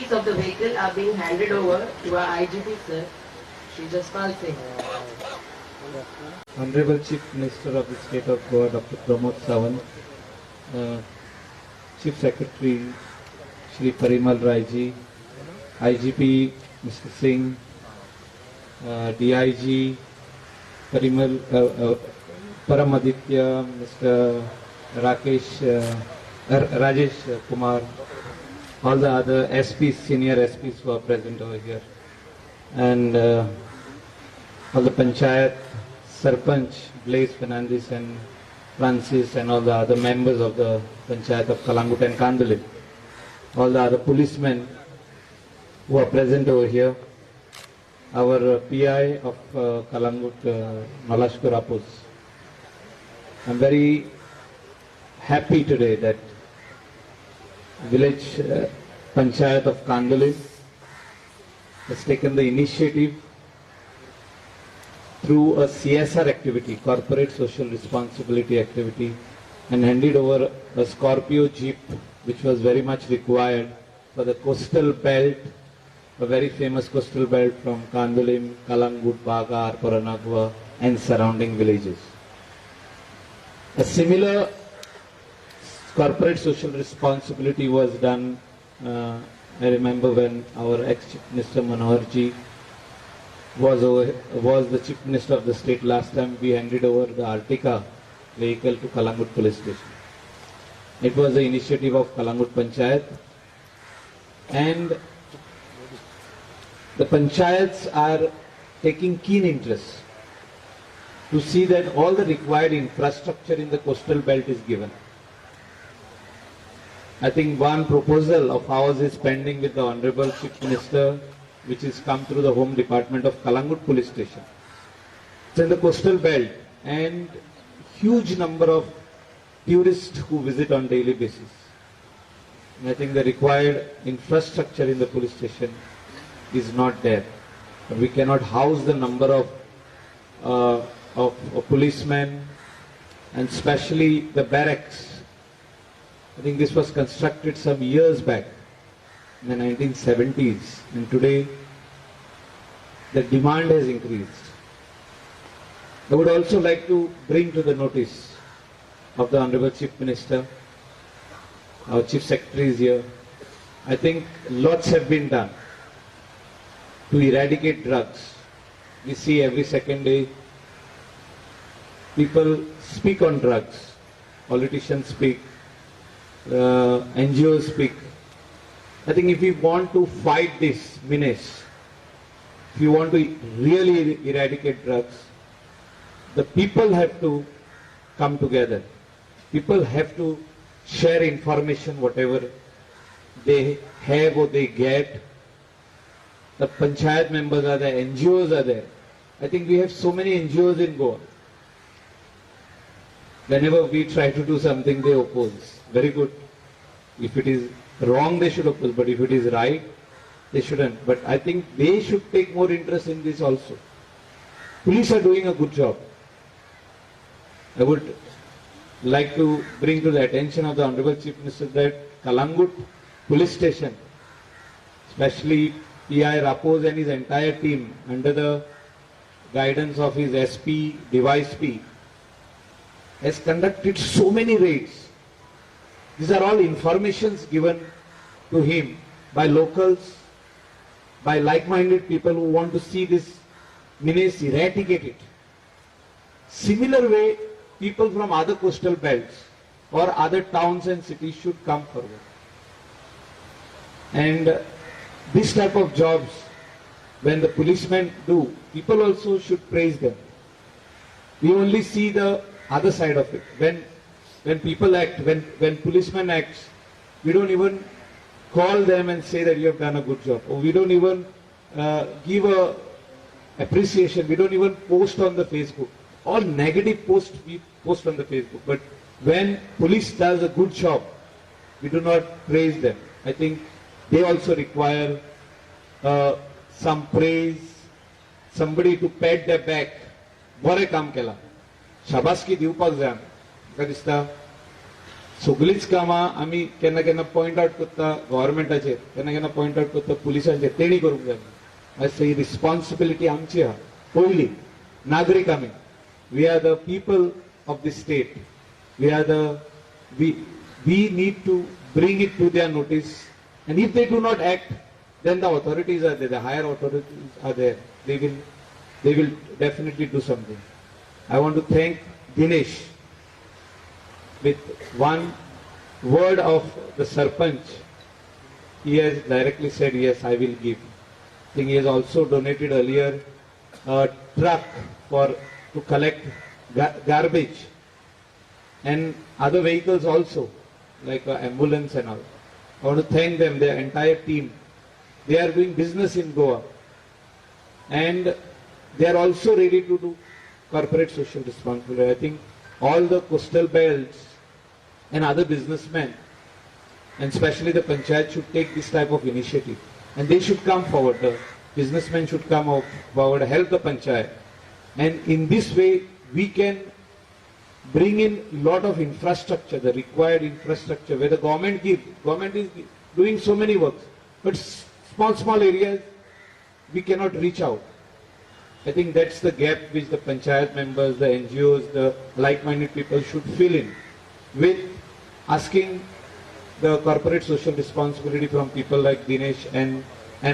keys of the vehicle are being handed over to our IGP, sir, Shri Jaspal Singh. Honorable Chief Minister of the State of Goa, Dr. Pramod Sawant, Chief Secretary Shri Parimal Rai ji, IGP Mr. Singh, DIG Parimal Paramaditya, Mr. Rajesh Kumar, all the other SPs, senior SPs who are present over here, and all the Panchayat, Sarpanch, Blaise Fernandez and Francis, and all the other members of the Panchayat of Kalangut and Kandolim, all the other policemen who are present over here, our PI of Kalangut, Nolashkur Apuz. I'm very happy today that village Panchayat of Kandolim has taken the initiative through a CSR activity, corporate social responsibility activity, and handed over a Scorpio Jeep, which was very much required for the coastal belt, a very famous coastal belt from Kandolim, Kalangut, Baga, Arparanagua, and surrounding villages. A similar corporate social responsibility was done, I remember when our ex-Chief Minister Manohar ji was the Chief Minister of the state last time. We handed over the Artica vehicle to Kalangut police station. It was the initiative of Kalangut Panchayat, and the Panchayats are taking keen interest to see that all the required infrastructure in the coastal belt is given. I think one proposal of ours is pending with the Honorable Chief Minister, which has come through the Home Department of Kalangut Police Station. It's in the coastal belt, and huge number of tourists who visit on daily basis. And I think the required infrastructure in the police station is not there. But we cannot house the number of policemen, and especially the barracks. I think this was constructed some years back in the 1970s, and today the demand has increased. I would also like to bring to the notice of the Honorable Chief Minister, our Chief Secretary is here. I think lots have been done to eradicate drugs. We see every second day people speak on drugs, politicians speak, NGOs speak. I think if we want to fight this menace, if you want to really eradicate drugs, the people have to come together. People have to share information, whatever they have or they get. The Panchayat members are there, NGOs are there. I think we have so many NGOs in Goa. Whenever we try to do something, they oppose. Very good. If it is wrong, they should oppose, but if it is right, they shouldn't. But I think they should take more interest in this also. Police are doing a good job. I would like to bring to the attention of the Honorable Chief Minister that Kalangut Police Station, especially PI Rapose and his entire team, under the guidance of his SP, Device P, has conducted so many raids. These are all informations given to him by locals, by like-minded people who want to see this menace eradicated. Similar way, people from other coastal belts or other towns and cities should come forward. And this type of jobs, when the policemen do, people also should praise them. We only see the other side of it. When people act, when policemen act, we don't even call them and say that you have done a good job. Or we don't even give a appreciation. We don't even post on the Facebook. All negative posts we post on the Facebook. But when police does a good job, we do not praise them. I think they also require some praise, somebody to pat their back. बरे काम केला. शाबासकी दिवपाक जाय. म्हाका दिसता सगळीच कामां आमी केन्ना केन्ना पॉयंट आउट करता गव्हर्मेंटाचेर, केन्ना केन्ना पॉयंट आउट करता पुलिसांचेर, तेणी करूंक जाय. मातशी ही रिस्पॉन्सिबिलिटी आमची आहा. पयली नागरीक आमी, we are the people of the state, we need to bring it to their notice, and if they do not act, then the authorities are there, the higher authorities are there, they will definitely do something. I want to thank Dinesh with one word of the Sarpanch. He has directly said, yes, I will give. I think he has also donated earlier a truck to collect garbage and other vehicles also, like ambulance and all. I want to thank them, their entire team. They are doing business in Goa, and they are also ready to do corporate social responsibility. I think all the coastal belts and other businessmen, and especially the panchayat, should take this type of initiative, and they should come forward. The businessmen should come forward, help the panchayat, and in this way we can bring in lot of infrastructure, the required infrastructure, where the government is doing so many works, but small areas we cannot reach out. I think that's the gap which the panchayat members, the NGOs, the like-minded people should fill in with asking the corporate social responsibility from people like Dinesh and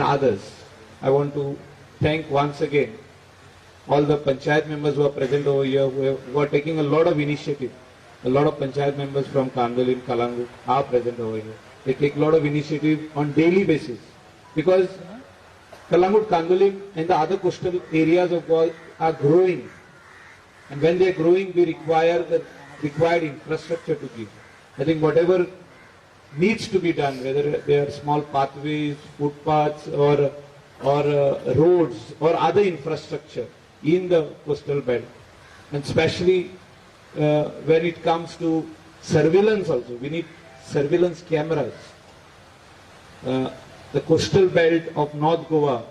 others. I want to thank once again all the panchayat members who are present over here, who are taking a lot of initiative. A lot of panchayat members from Kandolim, Kalangut are present over here. They take a lot of initiative on daily basis, because Kalangut, Kandolim and the other coastal areas of Goa are growing. And when they are growing, we require the required infrastructure to give. I think whatever needs to be done, whether they are small pathways, footpaths or roads or other infrastructure in the coastal belt, and especially when it comes to surveillance also, we need surveillance cameras. The coastal belt of North Goa,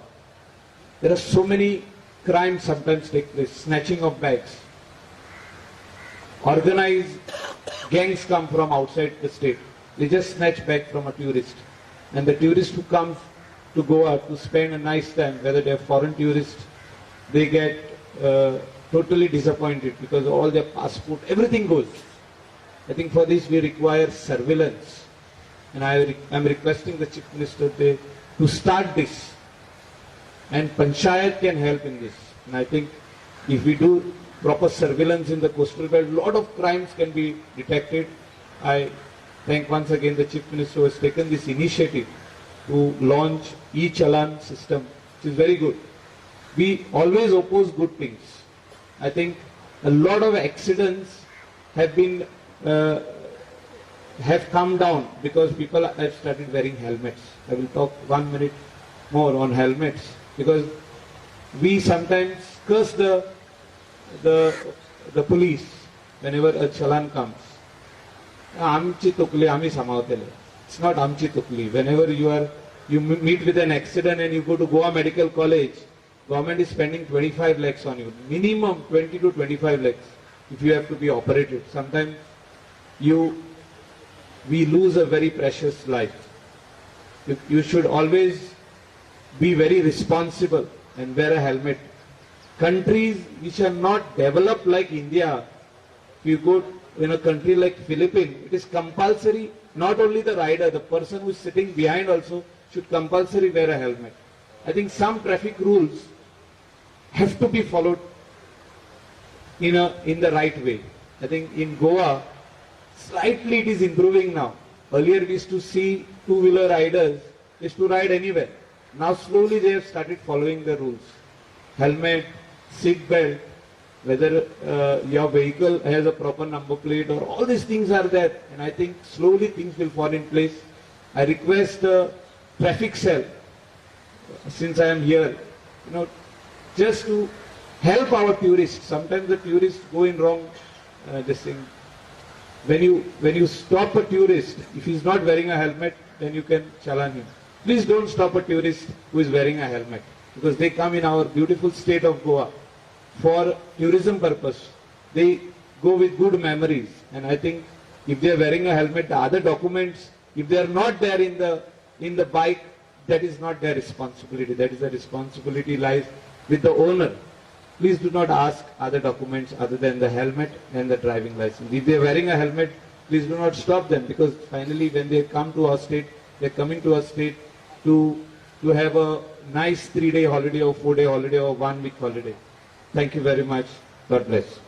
there are so many crimes sometimes take place, snatching of bags. Organized gangs come from outside the state. They just snatch bag from a tourist. And the tourist who comes to Goa to spend a nice time, whether they are foreign tourists, they get totally disappointed because all their passport, everything goes. I think for this we require surveillance. And I am requesting the Chief Minister to start this. And Panchayat can help in this. And I think if we do proper surveillance in the coastal belt, a lot of crimes can be detected. I thank once again the Chief Minister who has taken this initiative to launch e-challan system, which is very good. We always oppose good things. I think a lot of accidents have been have come down because people have started wearing helmets. I will talk 1 minute more on helmets, because we sometimes curse the police whenever a challan comes. Amchi tukli, ami samavtele. It's not amchi tukli. Whenever you meet with an accident and you go to Goa Medical College, government is spending 25 lakhs on you. Minimum 20 to 25 lakhs if you have to be operated. Sometimes we lose a very precious life. You should always be very responsible and wear a helmet. Countries which are not developed like India, if you go in a country like Philippines, it is compulsory, not only the rider, the person who is sitting behind also should compulsory wear a helmet. I think some traffic rules have to be followed in the right way. I think in Goa, slightly it is improving now. Earlier we used to see two-wheeler riders used to ride anywhere. Now slowly they have started following the rules. Helmet, seat belt, whether your vehicle has a proper number plate, or all these things are there. And I think slowly things will fall in place. I request the traffic cell, since I am here, just to help our tourists. Sometimes the tourists go in wrong this thing. When you stop a tourist, if he is not wearing a helmet, then you can challan him. Please don't stop a tourist who is wearing a helmet, because they come in our beautiful state of Goa for tourism purpose. They go with good memories, and I think If they are wearing a helmet, the other documents, if they are not there in the bike, that is not their responsibility. That is the responsibility lies with the owner. Please do not ask other documents other than the helmet and the driving license. If they are wearing a helmet, please do not stop them, because finally when they come to our state, they are coming to our state to have a nice 3-day holiday or 4-day holiday or 1 week holiday. Thank you very much. God bless.